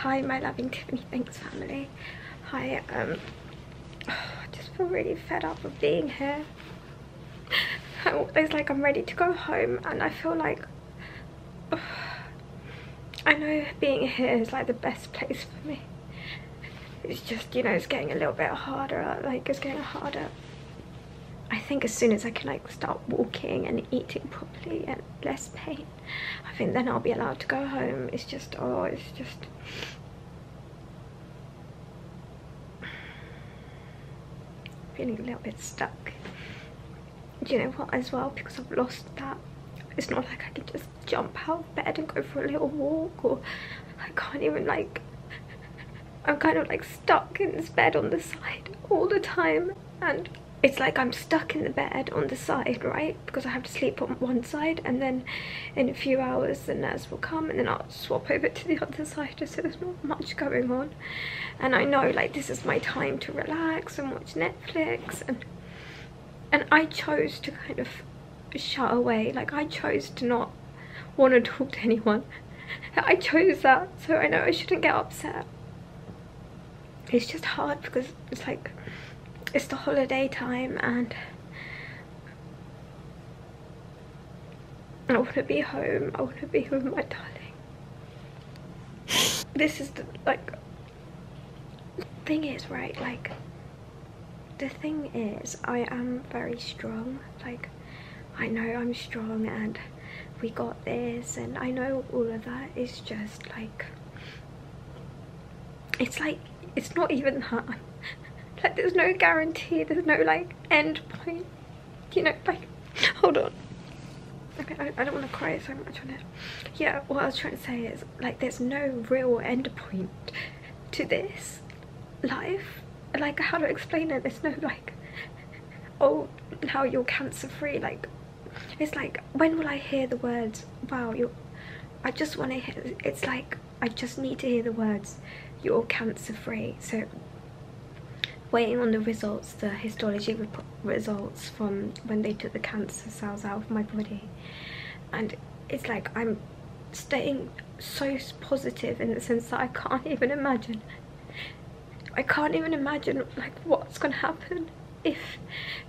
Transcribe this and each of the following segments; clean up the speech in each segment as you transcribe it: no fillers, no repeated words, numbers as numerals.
Hi my loving Tiffany Thinks family. Hi, I just feel really fed up of being here. It's like I'm ready to go home, and I feel like I know being here is like the best place for me. It's just, you know, it's getting a little bit harder, like it's getting harder. I think as soon as I can like start walking and eating properly and less pain, I think then I'll be allowed to go home. It's just, oh, it's just feeling a little bit stuck. Do you know what, as well, because I've lost that, it's not like I can just jump out of bed and go for a little walk, or I can't even like, I'm kind of like stuck in this bed on the side all the time, and it's like I'm stuck in the bed on the side, right, because I have to sleep on one side, and then in a few hours the nurse will come and then I'll swap over to the other side, so there's not much going on. And I know like this is my time to relax and watch Netflix, and I chose to kind of shut away. Like I chose to not want to talk to anyone. I chose that, so I know I shouldn't get upset. It's just hard because it's like it's the holiday time and I want to be home. I want to be with my darling. This is the like thing is, right, like the thing is I am very strong. Like I know I'm strong and we got this and I know all of that. It's just like it's like it's not even that. Like there's no guarantee, there's no like end point, you know, like hold on. Okay, I don't want to cry so much on it. Yeah, what I was trying to say is like there's no real end point to this life. Like how to explain it, there's no like, oh now you're cancer free. Like it's like, when will I hear the words, wow, I just want to hear, it's like I just need to hear the words, you're cancer free. So waiting on the results, the histology results from when they took the cancer cells out of my body, and it's like I'm staying so positive in the sense that I can't even imagine like what's gonna happen if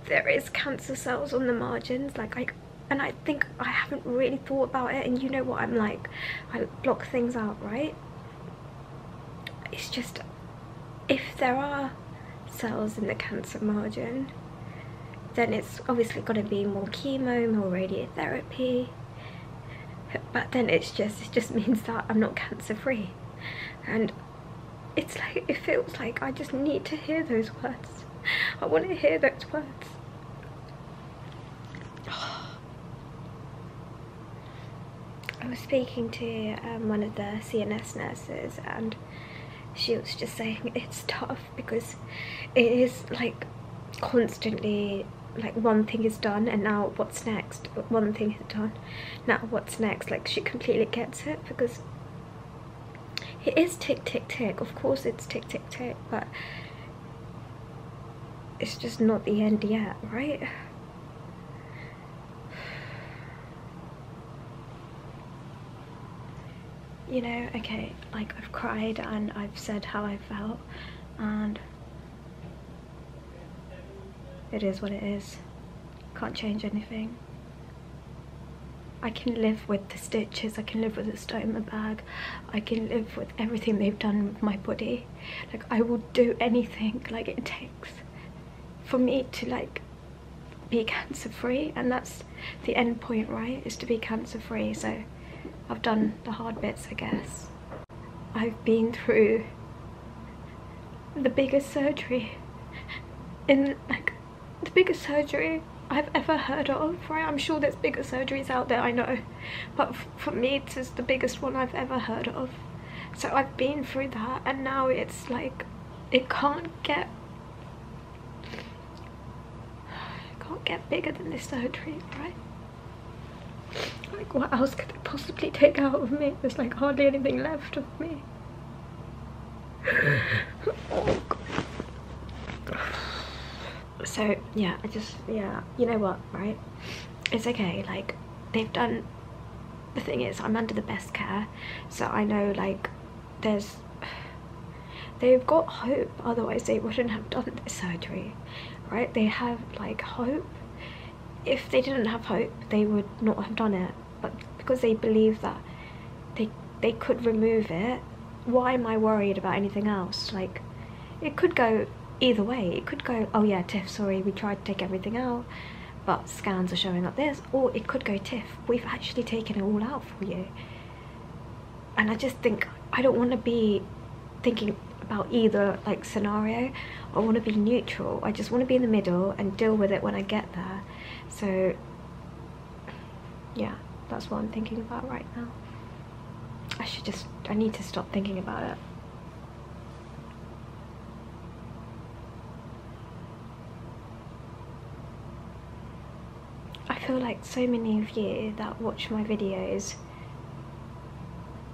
there is cancer cells on the margins. And I think I haven't really thought about it, and you know what I'm like, I block things out, right? It's just, if there are cells in the cancer margin, then it's obviously got to be more chemo, more radiotherapy, but then it just means that I'm not cancer free, and it's like, it feels like I just need to hear those words. I want to hear those words. I was speaking to one of the CNS nurses, and she was just saying it's tough because it is like constantly like one thing is done and now what's next, one thing is done, now what's next. Like she completely gets it, because it is tick tick tick, of course it's tick tick tick, but it's just not the end yet, right? You know, okay, like I've cried and I've said how I felt, and it is what it is. Can't change anything. I can live with the stitches, I can live with the stoma bag, I can live with everything they've done with my body. Like I will do anything like it takes for me to like be cancer free, and that's the end point, right, is to be cancer free. So I've done the hard bits, I guess. I've been through the biggest surgery the biggest surgery I've ever heard of, right? I'm sure there's bigger surgeries out there, I know, but for me this is the biggest one I've ever heard of. So I've been through that, and now it's like it can't get bigger than this surgery, right? Like what else could they possibly take out of me? There's like hardly anything left of me. Oh God. So yeah, you know what, right? It's okay, like they've done, the thing is I'm under the best care, so I know like there's they've got hope, otherwise they wouldn't have done this surgery, right? They have like hope. If they didn't have hope, they would not have done it, but because they believe that they could remove it, why am I worried about anything else? Like, it could go either way. It could go, oh yeah, Tiff, sorry, we tried to take everything out, but scans are showing up this. Or it could go, Tiff, we've actually taken it all out for you. And I just think, I don't want to be thinking about either like scenario. I want to be neutral. I just want to be in the middle and deal with it when I get there. So yeah, that's what I'm thinking about right now. I need to stop thinking about it. I feel like so many of you that watch my videos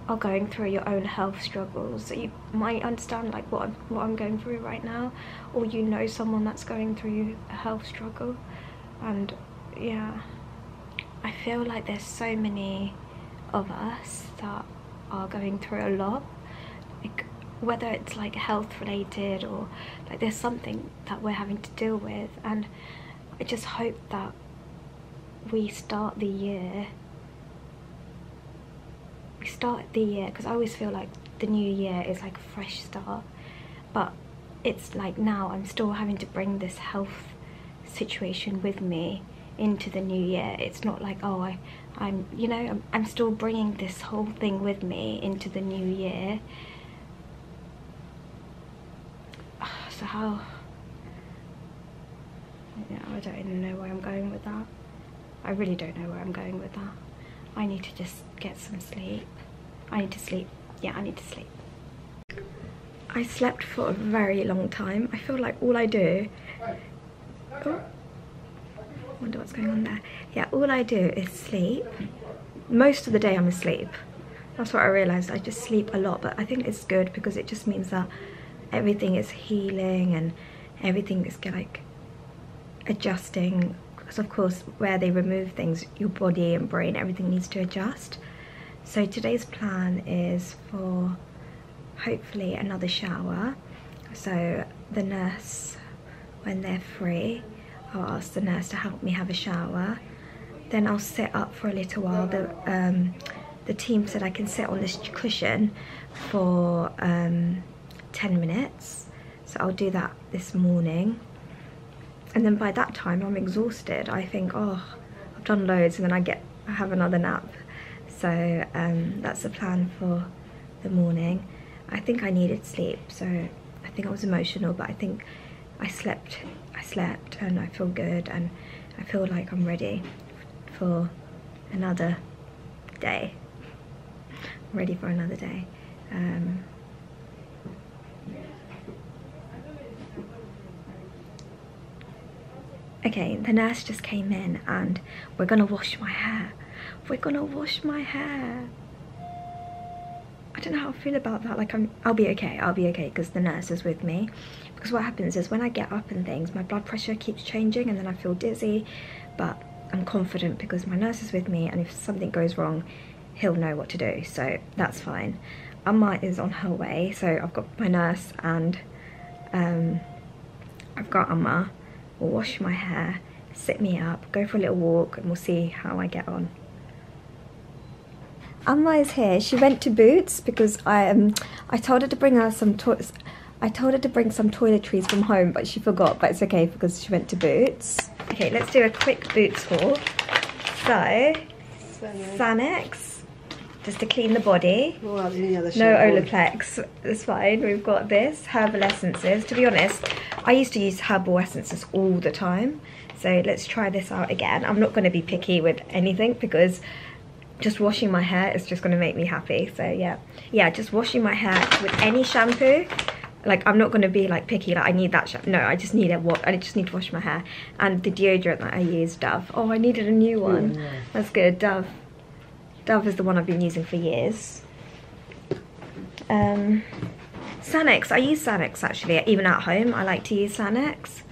are going through your own health struggles, so you might understand like what I'm going through right now, or you know someone that's going through a health struggle. And yeah, I feel like there's so many of us that are going through a lot, like whether it's like health related or like there's something that we're having to deal with. And I just hope that we start the year, because I always feel like the new year is like a fresh start, but it's like now I'm still having to bring this health situation with me into the new year. It's not like, oh, I'm you know, I'm still bringing this whole thing with me into the new year. So how, yeah, I don't even know where I'm going with that. I really don't know where I'm going with that. I need to just get some sleep. I need to sleep. Yeah, I need to sleep. I slept for a very long time. I feel like all I do... Oh, wonder what's going on there. Yeah, all I do is sleep. Most of the day I'm asleep. That's what I realised. I just sleep a lot, but I think it's good because it just means that everything is healing and everything is like adjusting. Because of course, where they remove things, your body and brain, everything needs to adjust. So today's plan is for hopefully another shower. So the nurse, when they're free, I'll ask the nurse to help me have a shower. Then I'll sit up for a little while. The team said I can sit on this cushion for 10 minutes. So I'll do that this morning. And then by that time I'm exhausted. I think, oh, I've done loads, and then I have another nap. So that's the plan for the morning. I think I needed sleep, so I think I was emotional, but I think I slept and I feel good, and I feel like I'm ready for another day. I'm ready for another day. Okay, the nurse just came in and we're gonna wash my hair. We're gonna wash my hair. I don't know how I feel about that. Like I'll be okay because the nurse is with me. Because what happens is when I get up and things, my blood pressure keeps changing and then I feel dizzy, but I'm confident because my nurse is with me, and if something goes wrong, he'll know what to do, so that's fine. Amma is on her way, so I've got my nurse and I've got Amma. We'll wash my hair, sit me up, go for a little walk, and we'll see how I get on. Amma is here. She went to Boots because I told her to bring her some toiletries from home, but she forgot. But it's okay because she went to Boots. Okay, let's do a quick Boots haul. So, Sanex, just to clean the body. No Olaplex, it's fine. We've got this, herbal essences. To be honest, I used to use herbal essences all the time. So let's try this out again. I'm not going to be picky with anything because just washing my hair is just going to make me happy. So yeah, just washing my hair with any shampoo. Like, I'm not going to be like picky, like I need that shampoo. No, I just need I just need to wash my hair. And the deodorant that I use, Dove. Oh, I needed a new one. That's good, Dove. Dove is the one I've been using for years. Sanex, I use Sanex actually, even at home. I like to use Sanex.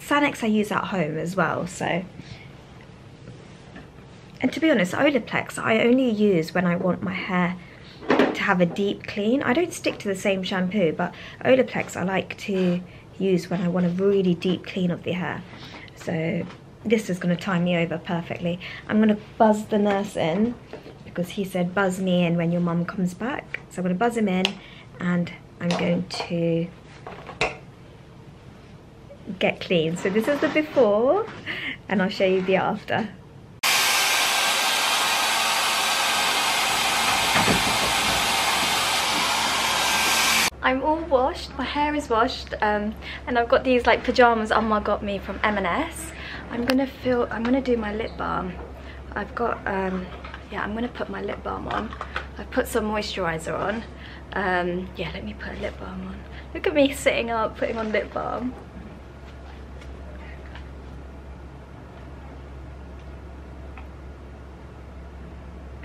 Sanex I use at home as well, so. And to be honest, Olaplex I only use when I want my hair to have a deep clean. I don't stick to the same shampoo, but Olaplex I like to use when I want a really deep clean of the hair. So this is going to time me over perfectly. I'm going to buzz the nurse in because he said buzz me in when your mum comes back. So I'm going to buzz him in and I'm going to get clean. So this is the before and I'll show you the after. I'm all washed, my hair is washed, and I've got these like pajamas Amma got me from M&S. I'm gonna do my lip balm. I've got, yeah, I'm gonna put my lip balm on. I've put some moisturizer on. Yeah, let me put a lip balm on. Look at me sitting up, putting on lip balm.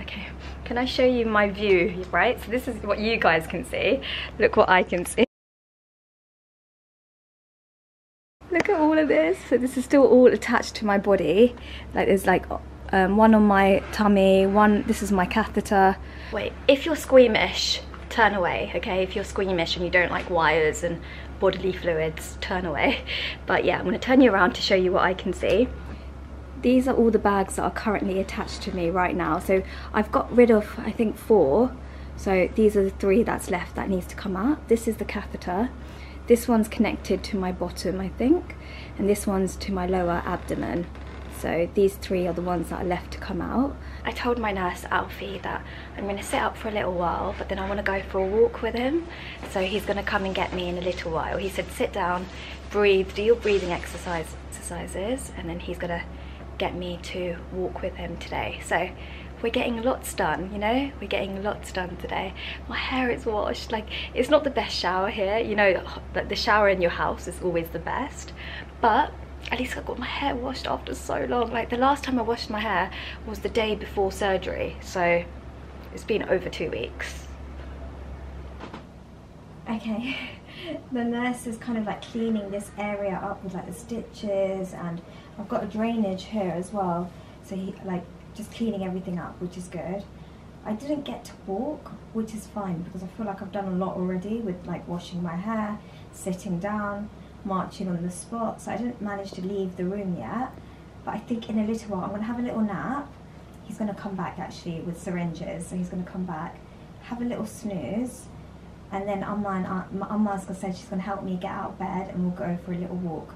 Okay, can I show you my view, right? So this is what you guys can see. Look what I can see. Look at all of this. So this is still all attached to my body. Like there's like one on my tummy, one, this is my catheter. Wait, if you're squeamish, turn away, okay? If you're squeamish and you don't like wires and bodily fluids, turn away. But yeah, I'm gonna turn you around to show you what I can see. These are all the bags that are currently attached to me right now. So I've got rid of, I think, 4. So these are the 3 that's left that needs to come out. This is the catheter. This one's connected to my bottom, I think. And this one's to my lower abdomen. So these 3 are the ones that are left to come out. I told my nurse, Alfie, that I'm going to sit up for a little while, but then I want to go for a walk with him. So he's going to come and get me in a little while. He said, sit down, breathe, do your breathing exercises, and then he's going to get me to walk with him today. So we're getting lots done, you know, we're getting lots done today. My hair is washed. Like, it's not the best shower here, you know, that the shower in your house is always the best, but at least I got my hair washed after so long. Like the last time I washed my hair was the day before surgery, so it's been over 2 weeks. Okay, the nurse is kind of like cleaning this area up with like the stitches, and I've got a drainage here as well, so he like just cleaning everything up, which is good. I didn't get to walk, which is fine because I feel like I've done a lot already with like washing my hair, sitting down, marching on the spot, so I didn't manage to leave the room yet. But I think in a little while I'm going to have a little nap. He's going to come back actually with syringes, so he's going to come back, have a little snooze, and then Amma's said she's going to help me get out of bed and we'll go for a little walk.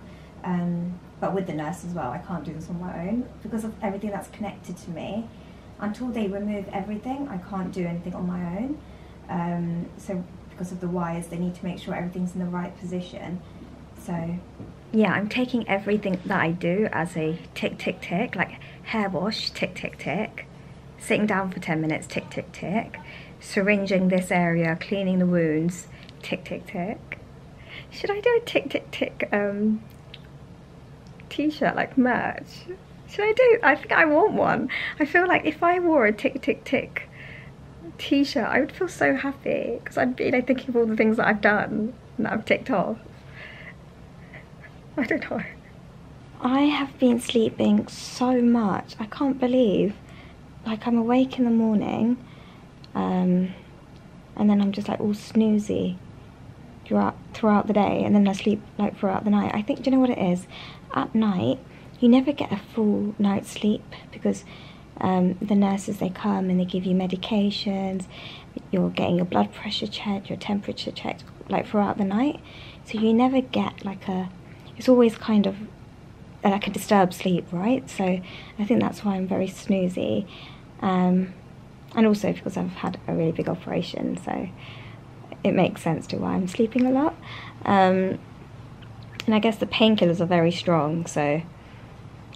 But with the nurse as well. I can't do this on my own because of everything that's connected to me. Until they remove everything, I can't do anything on my own. So because of the wires, they need to make sure everything's in the right position. So yeah, I'm taking everything that I do as a tick, tick, tick, like hair wash, tick, tick, tick, sitting down for 10 minutes, tick, tick, tick, syringing this area, cleaning the wounds, tick, tick, tick. Should I do a tick, tick, tick t-shirt, like merch? Should I do? I think I want one. I feel like if I wore a tick, tick, tick t-shirt, I would feel so happy because I'd be like thinking of all the things that I've done and that I've ticked off. I don't know. I have been sleeping so much. I can't believe, like, I'm awake in the morning, and then I'm just like all snoozy throughout the day, and then I sleep like throughout the night. I think, do you know what it is? At night, you never get a full night's sleep because the nurses, they come and they give you medications, you're getting your blood pressure checked, your temperature checked, like throughout the night. So you never get like it's always kind of like a disturbed sleep, right? So I think that's why I'm very snoozy. And also because I've had a really big operation, so it makes sense to why I'm sleeping a lot. And I guess the painkillers are very strong, so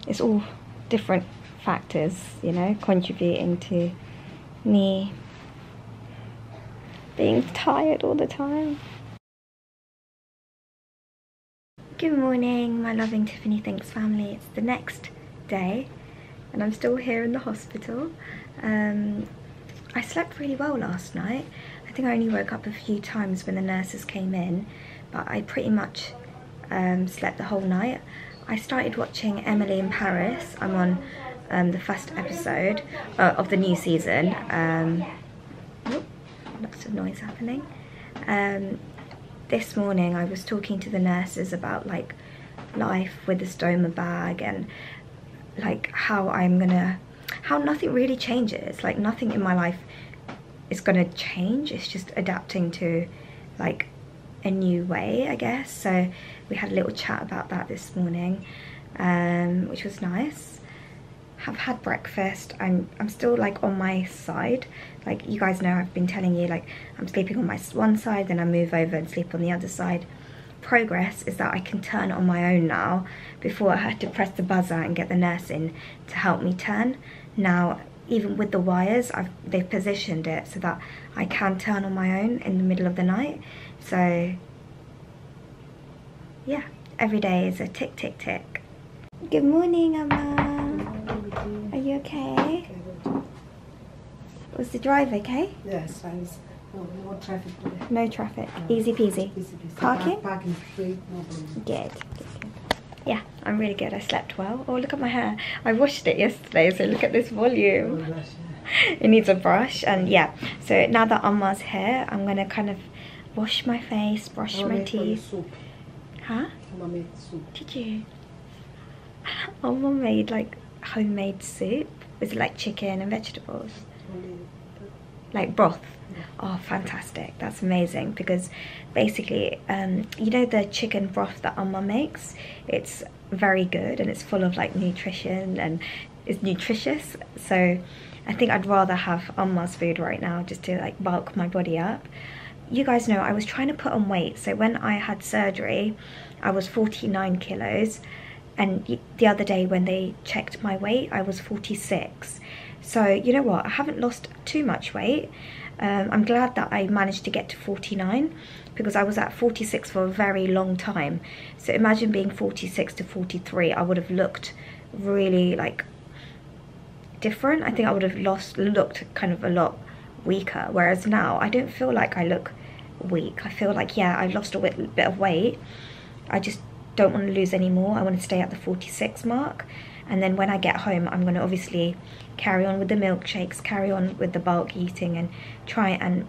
it's all different factors, you know, contributing to me being tired all the time. Good morning, my loving Tiffany Thinks family. It's the next day and I'm still here in the hospital. I slept really well last night. I think I only woke up a few times when the nurses came in, but I pretty much slept the whole night. I started watching Emily in Paris. I'm on the first episode of the new season. lots of noise happening. This morning I was talking to the nurses about like life with the stoma bag and like how nothing really changes. Like nothing in my life is gonna change. It's just adapting to like a new way, I guess. So we had a little chat about that this morning, which was nice. Have had breakfast. I'm still like on my side. Like you guys know, I've been telling you, like I'm sleeping on my one side, then I move over and sleep on the other side. Progress is that I can turn on my own now. Before I had to press the buzzer and get the nurse in to help me turn. Now, even with the wires, they've positioned it so that I can turn on my own in the middle of the night. So yeah, every day is a tick, tick, tick. Good morning, Amma. Are you okay? Was the drive okay? Yes, no traffic today. No traffic. No. Easy peasy. Easy peasy. Parking? Parking free, no problem. Good. Yeah, I'm really good. I slept well. Oh, look at my hair. I washed it yesterday, so look at this volume. Oh, gosh, yeah. It needs a brush, and yeah. So now that Amma's here, I'm gonna kind of wash my face, brush my teeth. Soup. Huh? Mama made soup. Did you? Amma made like homemade soup. Was it like chicken and vegetables? Like broth? Yeah. Oh, fantastic. That's amazing, because basically, you know the chicken broth that Amma makes? It's very good and it's full of like nutrition and it's nutritious. So I think I'd rather have Amma's food right now just to like bulk my body up. You guys know I was trying to put on weight. So when I had surgery, I was 49 kilos. And the other day when they checked my weight, I was 46. So you know what, I haven't lost too much weight. I'm glad that I managed to get to 49, because I was at 46 for a very long time. So imagine being 46 to 43, I would have looked really like different. I think I would have looked kind of a lot weaker, whereas now I don't feel like I look weak. I feel like, yeah, I lost a bit of weight. I just don't want to lose any more. I want to stay at the 46 mark, and then when I get home I'm going to obviously carry on with the milkshakes, carry on with the bulk eating, and try and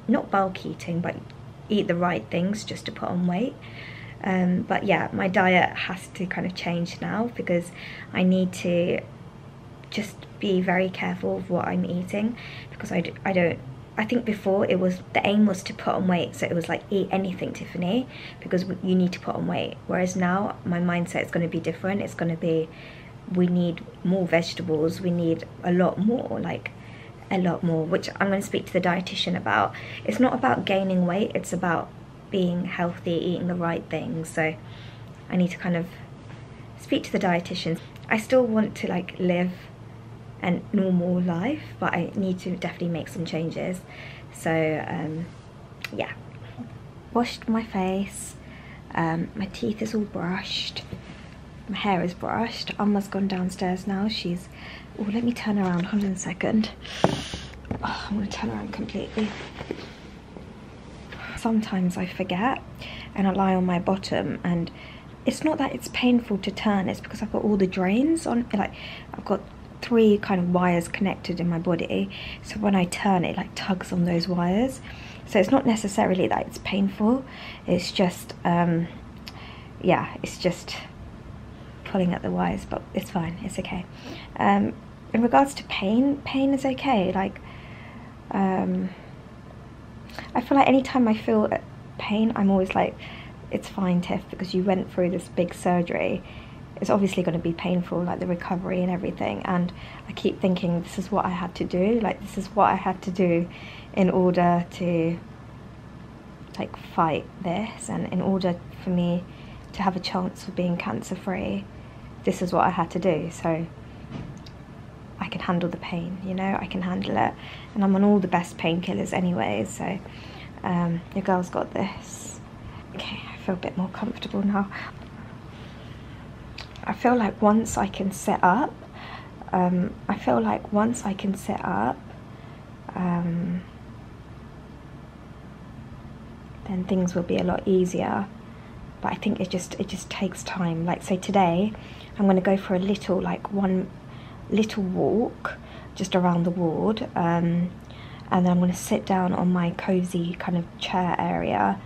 not bulk eating but eat the right things just to put on weight. But yeah, my diet has to kind of change now, because I need to just be very careful of what I'm eating, because I think before it was, the aim was to put on weight, so it was like eat anything, Tiffany, because you need to put on weight. Whereas now my mindset is going to be different. It's going to be, we need more vegetables, we need a lot more, like a lot more, which I'm going to speak to the dietitian about. It's not about gaining weight, it's about being healthy, eating the right things. So I need to kind of speak to the dietitian. I still want to like live a normal life, but I need to definitely make some changes. So yeah, washed my face, my teeth is all brushed, my hair is brushed. Amma's gone downstairs now. She's, oh, let me turn around, hold on a second. Oh, I'm gonna turn around completely. Sometimes I forget and I lie on my bottom, and it's not that it's painful to turn, it's because I've got all the drains on, like I've got 3 kind of wires connected in my body, so when I turn it like tugs on those wires. So it's not necessarily that it's painful, it's just yeah, it's just pulling at the wires, but it's fine, it's okay. In regards to pain is okay. Like I feel like anytime I feel pain, I'm always like, it's fine, Tiff, because you went through this big surgery. It's obviously going to be painful, like the recovery and everything, and I keep thinking this is what I had to do, like this is what I had to do in order to like fight this, and in order for me to have a chance of being cancer free, this is what I had to do. So I can handle the pain, you know, I can handle it, and I'm on all the best painkillers anyway, so your girl's got this. Okay, I feel a bit more comfortable now. I feel like once I can sit up, then things will be a lot easier. But I think it just takes time. Like, so today I'm going to go for a little, like one little walk just around the ward, and and then I'm going to sit down on my cozy kind of chair area.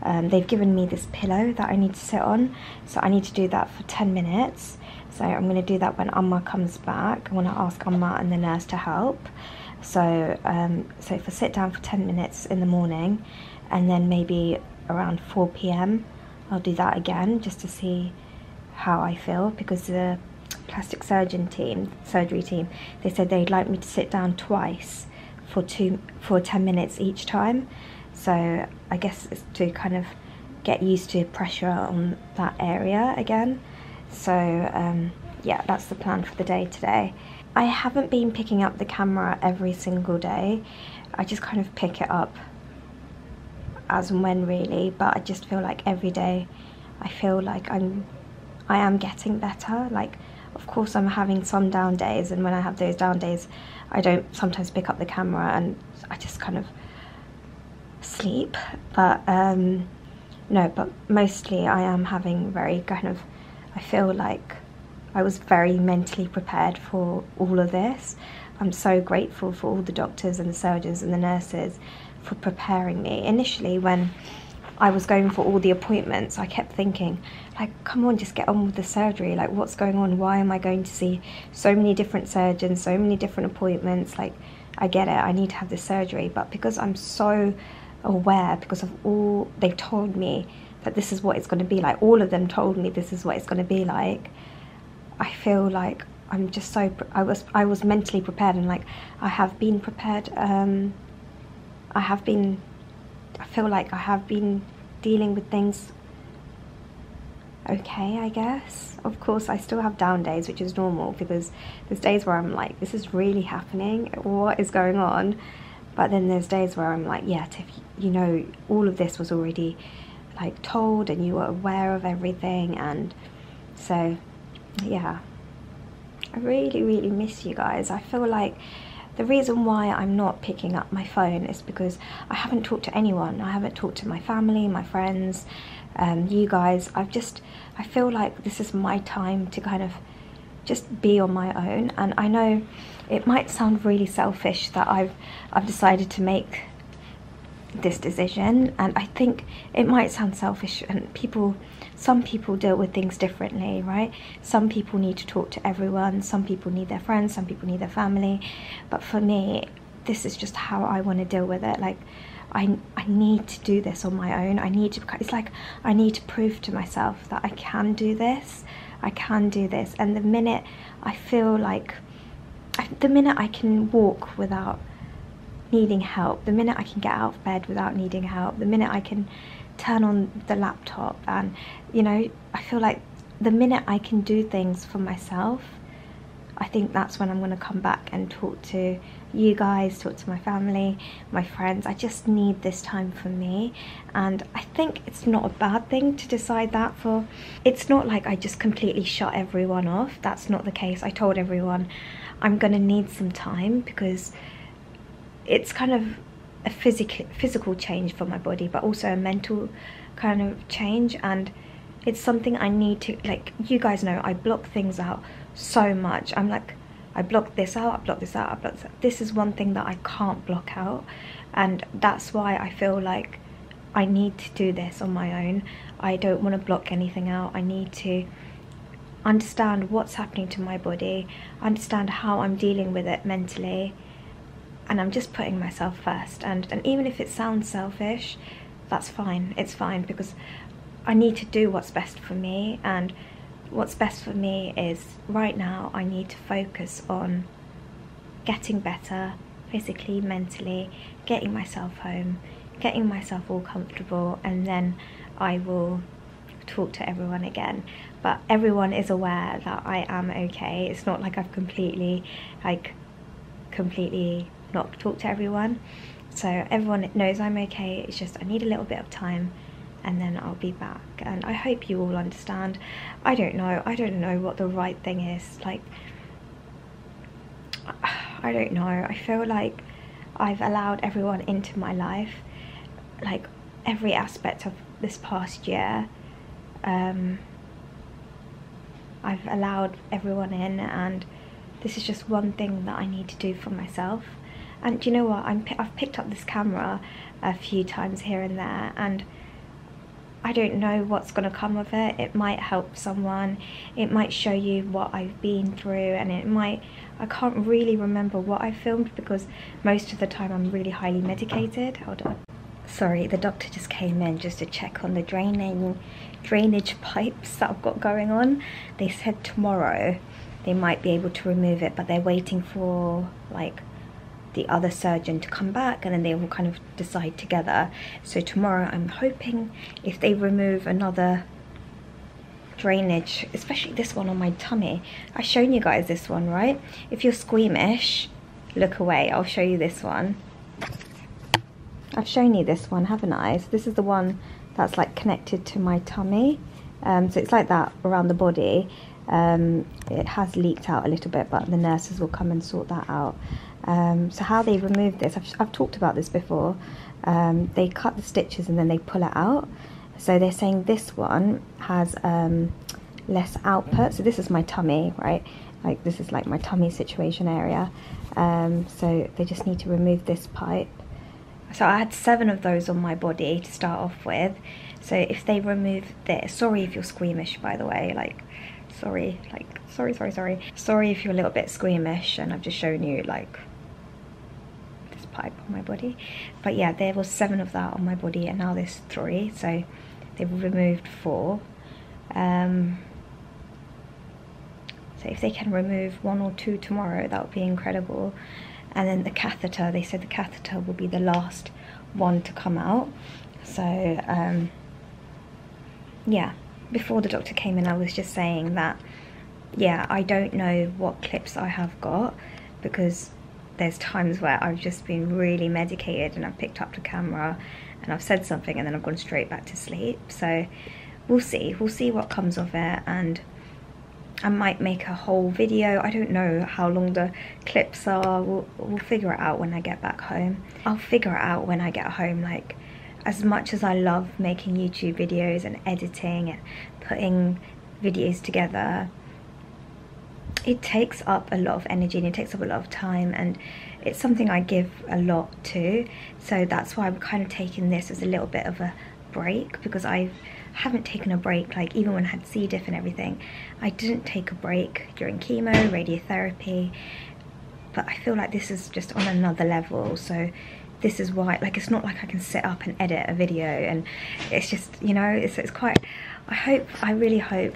They've given me this pillow that I need to sit on, so I need to do that for 10 minutes. So I'm going to do that when Amma comes back. I want to ask Amma and the nurse to help. So so if I sit down for 10 minutes in the morning, and then maybe around 4 p.m. I'll do that again just to see how I feel, because the plastic surgery team, they said they'd like me to sit down twice for 10 minutes each time. So I guess it's to kind of get used to pressure on that area again. So yeah, that's the plan for the day today. I haven't been picking up the camera every single day. I just kind of pick it up as and when, really, but I just feel like every day I feel like I am getting better. Like, of course I'm having some down days, and when I have those down days I don't sometimes pick up the camera and I just kind of sleep, but no, but mostly I am having very kind of, I feel like I was very mentally prepared for all of this. I'm so grateful for all the doctors and the surgeons and the nurses for preparing me. Initially, when I was going for all the appointments, I kept thinking, like, come on, just get on with the surgery. Like, what's going on? Why am I going to see so many different surgeons, so many different appointments? Like, I get it, I need to have this surgery. But because I'm so aware, because of all they've told me that this is what it's going to be like, all of them told me this is what it's going to be like, I feel like I'm just so, I was mentally prepared, and like I have been prepared. I feel like I have been dealing with things okay, I guess. Of course I still have down days, which is normal, because there's days where I'm like, this is really happening, what is going on? But then there's days where I'm like, yeah, Tiff, you know, all of this was already like told, and you were aware of everything. And so yeah, I really, really miss you guys. I feel like the reason why I'm not picking up my phone is because I haven't talked to anyone. I haven't talked to my family, my friends, you guys. I feel like this is my time to kind of just be on my own. And I know it might sound really selfish that I've decided to make this decision, and I think it might sound selfish, and some people deal with things differently, right? Some people need to talk to everyone, some people need their friends, some people need their family, but for me, this is just how I want to deal with it. Like, I need to do this on my own. It's like I need to prove to myself that I can do this. I can do this. And the minute I feel like, the minute I can walk without needing help, the minute I can get out of bed without needing help, the minute I can turn on the laptop, and you know, I feel like the minute I can do things for myself, I think that's when I'm going to come back and talk to you guys, talk to my family, my friends. I just need this time for me, and I think it's not a bad thing to decide that for. It's not like I just completely shut everyone off. That's not the case. I told everyone I'm going to need some time, because it's kind of a physical change for my body, but also a mental kind of change, and it's something I need to, like, you guys know I block things out so much. I'm like, I block this out, I block this out, I block this out. This is one thing that I can't block out, and that's why I feel like I need to do this on my own. I don't want to block anything out. I need to understand what's happening to my body, understand how I'm dealing with it mentally, and I'm just putting myself first. And even if it sounds selfish, that's fine. It's fine, because I need to do what's best for me, and what's best for me is, right now I need to focus on getting better physically, mentally, getting myself home, getting myself all comfortable, and then I will talk to everyone again. But everyone is aware that I am okay. It's not like I've completely not talked to everyone, so everyone knows I'm okay. It's just I need a little bit of time, and then I'll be back. And I hope you all understand. I don't know what the right thing is. Like, I don't know. I feel like I've allowed everyone into my life, like every aspect of this past year. I've allowed everyone in, and this is just one thing that I need to do for myself. And do you know what, I've picked up this camera a few times here and there, and I don't know what's going to come of it. It might help someone, it might show you what I've been through, and I can't really remember what I filmed because most of the time I'm really highly medicated. Hold on. Sorry, the doctor just came in just to check on the drainage pipes that I've got going on. They said tomorrow they might be able to remove it, but they're waiting for like the other surgeon to come back, and then they will kind of decide together. So tomorrow I'm hoping if they remove another drainage, especially this one on my tummy. I've shown you guys this one, right? If you're squeamish, look away. I'll show you this one. I've shown you this one, haven't I? So this is the one that's like connected to my tummy. So it's like that around the body. It has leaked out a little bit, but the nurses will come and sort that out. So how they remove this, I've talked about this before. They cut the stitches and then they pull it out. So they're saying this one has less output. So this is my tummy, right? Like this is like my tummy situation area. So they just need to remove this pipe. So I had 7 of those on my body to start off with. So if they remove this, sorry if you're squeamish, by the way, like sorry if you're a little bit squeamish, and I've just shown you like this pipe on my body. But yeah, there was 7 of that on my body, and now there's 3, so they've removed 4. So if they can remove 1 or 2 tomorrow, that would be incredible. And then the catheter, they said the catheter will be the last one to come out. So yeah, before the doctor came in, I was just saying that, yeah, I don't know what clips I have got, because there's times where I've just been really medicated and I've picked up the camera and I've said something and then I've gone straight back to sleep. So we'll see what comes of it, and I might make a whole video. I don't know how long the clips are. We'll figure it out when I get back home. I'll figure it out when I get home. Like, as much as I love making YouTube videos and editing and putting videos together, it takes up a lot of energy and it takes up a lot of time, and it's something I give a lot to. So that's why I'm kind of taking this as a little bit of a break, because I haven't taken a break. Like, even when I had C. diff and everything, I didn't take a break during chemo, radiotherapy, but I feel like this is just on another level. So this is why, like, it's not like I can sit up and edit a video, and it's just, you know, it's quite, I really hope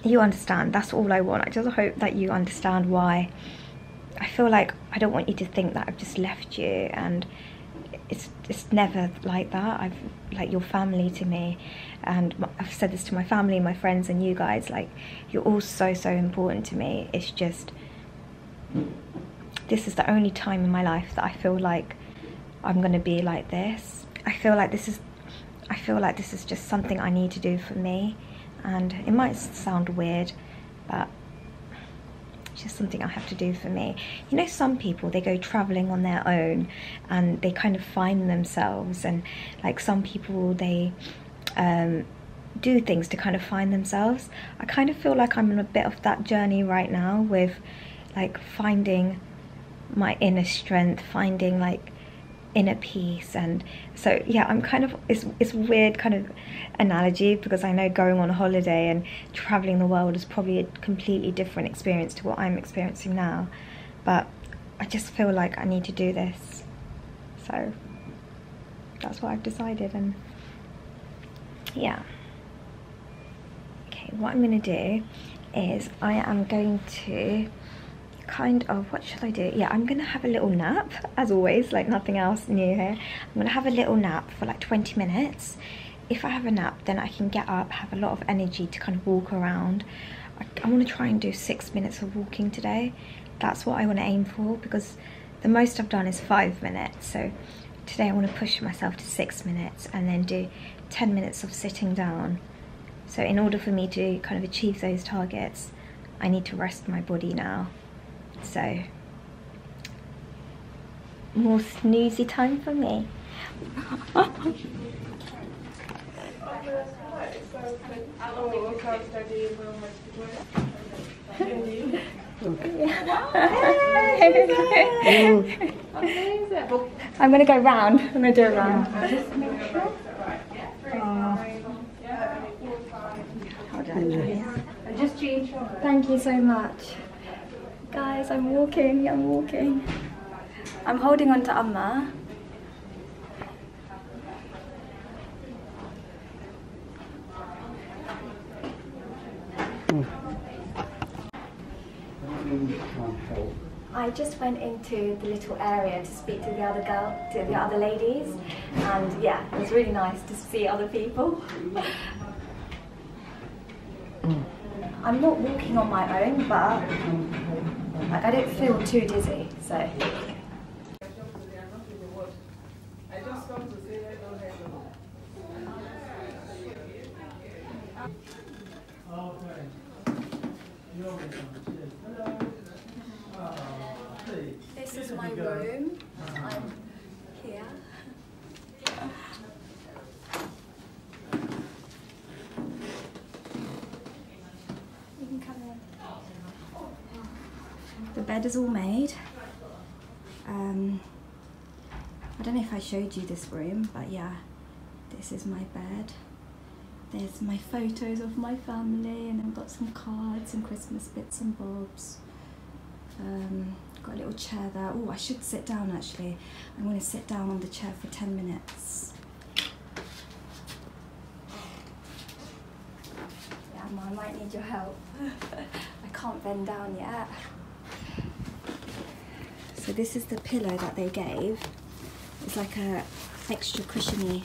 you understand. That's all I want. I just hope that you understand why I feel like I don't want you to think that I've just left you, and it's never like that. Like, you're family to me, and I've said this to my family, my friends, and you guys. Like, you're all so important to me. It's just, this is the only time in my life that I feel like I'm gonna be like this. I feel like this is just something I need to do for me, and it might sound weird, but it's just something I have to do for me. You know, some people, they go traveling on their own and they kind of find themselves, and like some people, they do things to kind of find themselves. I kind of feel like I'm on a bit of that journey right now, with like finding my inner strength, finding like inner peace. And so yeah, I'm kind of, it's a weird kind of analogy, because I know going on a holiday and traveling the world is probably a completely different experience to what I'm experiencing now, but I just feel like I need to do this, so that's what I've decided. And yeah, okay, what I'm gonna do is I am going to kind of, what should I do? Yeah, I'm gonna have a little nap, as always, like nothing else new here. I'm gonna have a little nap for like 20 minutes. If I have a nap, then I can get up, have a lot of energy to kind of walk around. I want to try and do 6 minutes of walking today. That's what I want to aim for, because the most I've done is 5 minutes. So today I want to push myself to 6 minutes, and then do 10 minutes of sitting down. So in order for me to kind of achieve those targets, I need to rest my body now. So more snoozy time for me. I'm going to go round. I'm going to do a round. Just change. Thank you so much. Guys, I'm walking. I'm holding on to Amma. I just went into the little area to speak to the other ladies, and yeah, it was really nice to see other people. I'm not walking on my own, but like I don't feel too dizzy, so. This is my room. I'm here. You can come in. The bed is all made. I don't know if I showed you this room, but yeah, this is my bed. There's my photos of my family, and I've got some cards and Christmas bits and bobs. Got a little chair there. Oh, I should sit down actually. I'm going to sit down on the chair for 10 minutes. Yeah, I might need your help. I can't bend down yet. So this is the pillow that they gave. It's like a extra cushiony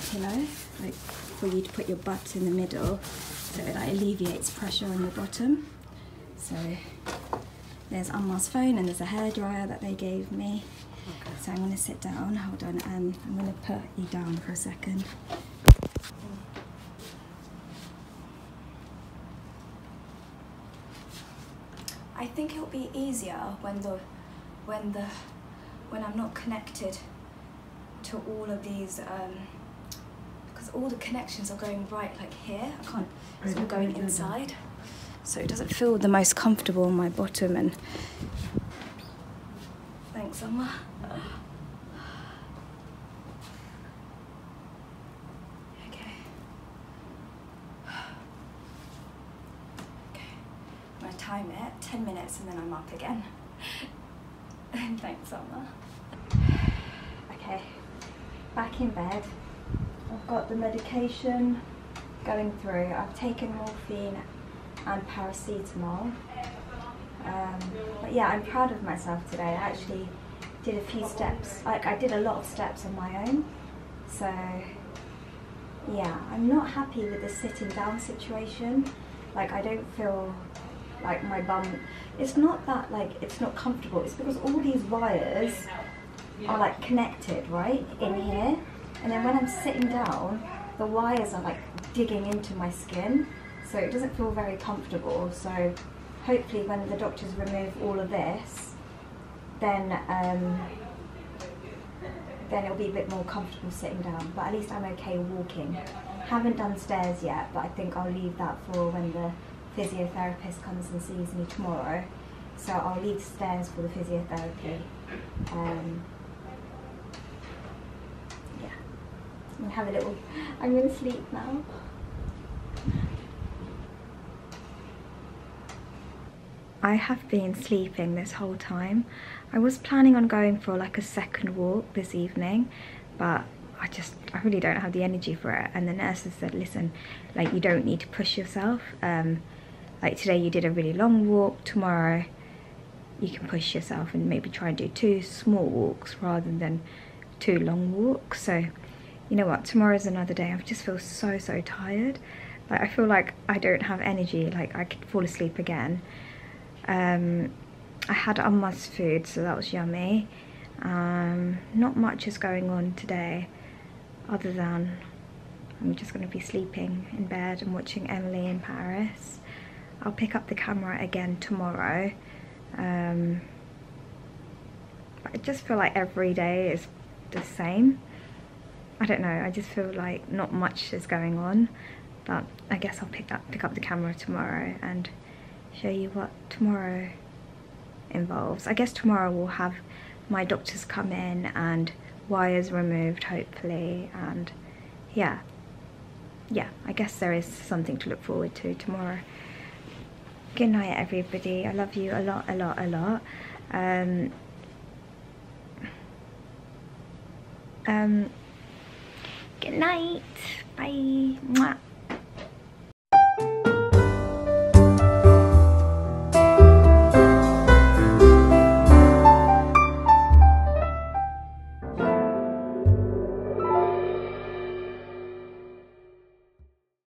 pillow, like for you to put your butt in the middle, so it alleviates pressure on your bottom. So there's Amma's phone, and there's a hairdryer that they gave me. Okay. So I'm going to sit down, hold on, and I'm going to put you down for a second. I think it'll be easier when I'm not connected to all of these, because all the connections are going right like here. I can't, it's all going inside. So it doesn't feel the most comfortable on my bottom, and thanks, Amma. Okay. Okay. I'm gonna time it, 10 minutes, and then I'm up again. Thanks, Amma. Okay, back in bed. I've got the medication going through. I've taken morphine and paracetamol. But yeah, I'm proud of myself today. I actually did a few steps. Like, I did a lot of steps on my own. So yeah, I'm not happy with the sitting down situation. Like, I don't feel like my bum, it's not that like it's not comfortable, it's because all these wires are like connected right in here, and then when I'm sitting down the wires are like digging into my skin, so it doesn't feel very comfortable. So hopefully when the doctors remove all of this, then it'll be a bit more comfortable sitting down, but at least I'm okay walking. Haven't done stairs yet, but I think I'll leave that for when the physiotherapist comes and sees me tomorrow. So I'll leave stairs for the physiotherapy. Yeah, I'm gonna have a little, I'm gonna sleep now. I have been sleeping this whole time. I was planning on going for like a second walk this evening, but I really don't have the energy for it. And the nurses said, listen, like, you don't need to push yourself. Like today you did a really long walk, tomorrow you can push yourself and maybe try and do 2 small walks rather than 2 long walks. So you know what, tomorrow's another day. I just feel so tired. Like, I feel like I don't have energy, like I could fall asleep again. I had Amma's food, so that was yummy. Not much is going on today other than I'm just going to be sleeping in bed and watching Emily in Paris. I'll pick up the camera again tomorrow. But I just feel like every day is the same. I don't know, I just feel like not much is going on, but I guess I'll pick up the camera tomorrow and show you what tomorrow involves. I guess tomorrow we'll have my doctors come in and wires removed, hopefully, and yeah, I guess there is something to look forward to tomorrow. Good night, everybody. I love you a lot. Good night. Bye. Mwah.